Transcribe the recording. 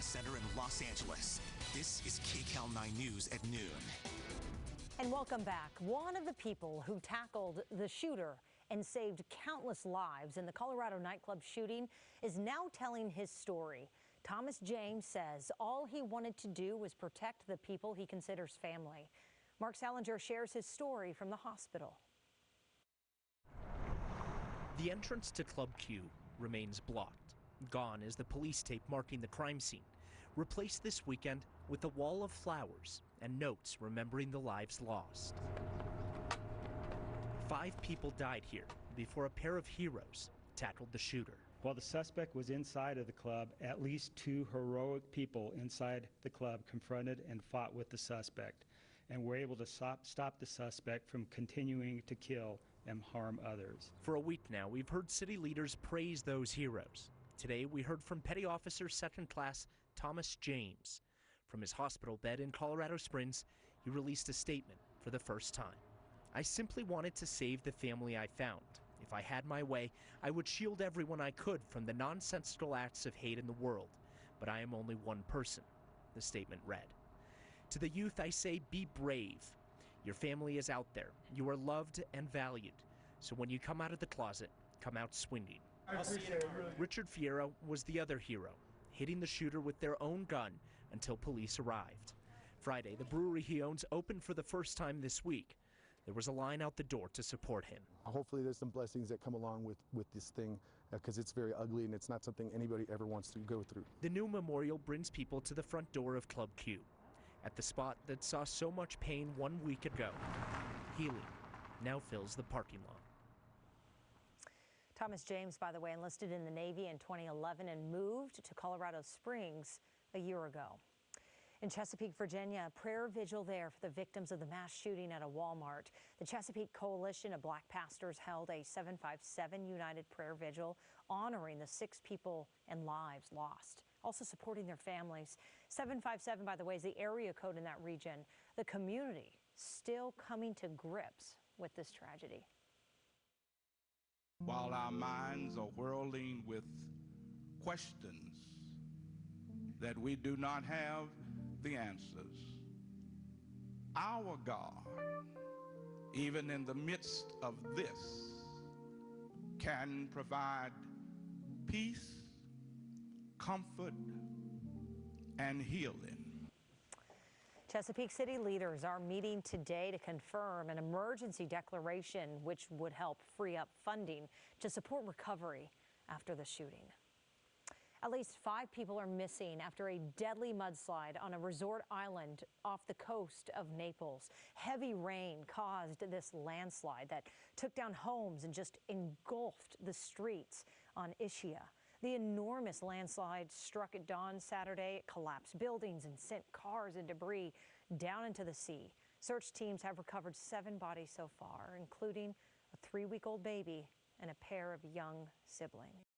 Center in Los Angeles. This is Kcal 9 News at noon. And welcome back. One of the people who tackled the shooter and saved countless lives in the Colorado nightclub shooting is now telling his story. Thomas James says all he wanted to do was protect the people he considers family. Mark Salinger shares his story from the hospital. The entrance to Club Q remains blocked. Gone is the police tape marking the crime scene, replaced this weekend with a wall of flowers and notes remembering the lives lost. 5 people died here before a pair of heroes tackled the shooter. While the suspect was inside of the club, at least 2 heroic people inside the club confronted and fought with the suspect and were able to stop the suspect from continuing to kill and harm others. For a week now, we've heard city leaders praise those heroes. Today, we heard from Petty Officer 2nd Class Thomas James. From his hospital bed in Colorado Springs, he released a statement for the first time. "I simply wanted to save the family I found. If I had my way, I would shield everyone I could from the nonsensical acts of hate in the world. But I am only one person," the statement read. "To the youth, I say, be brave. Your family is out there. You are loved and valued. So when you come out of the closet, come out swinging." Richard Fierro was the other hero, hitting the shooter with their own gun until police arrived. Friday, the brewery he owns opened for the first time this week. There was a line out the door to support him. Hopefully there's some blessings that come along with this thing, because it's very ugly and it's not something anybody ever wants to go through. The new memorial brings people to the front door of Club Q, at the spot that saw so much pain 1 week ago. Healing now fills the parking lot. Thomas James, by the way, enlisted in the Navy in 2011 and moved to Colorado Springs a year ago. In Chesapeake, Virginia, a prayer vigil there for the victims of the mass shooting at a Walmart. The Chesapeake Coalition of Black Pastors held a 757 United Prayer Vigil honoring the 6 people and lives lost, also supporting their families. 757, by the way, is the area code in that region. The community still coming to grips with this tragedy. While our minds are whirling with questions that we do not have the answers, our God, even in the midst of this, can provide peace, comfort, and healing. Chesapeake City leaders are meeting today to confirm an emergency declaration which would help free up funding to support recovery after the shooting. At least 5 people are missing after a deadly mudslide on a resort island off the coast of Naples. Heavy rain caused this landslide that took down homes and just engulfed the streets on Ischia. The enormous landslide struck at dawn Saturday. It collapsed buildings and sent cars and debris down into the sea. Search teams have recovered 7 bodies so far, including a 3-week-old baby and a pair of young siblings.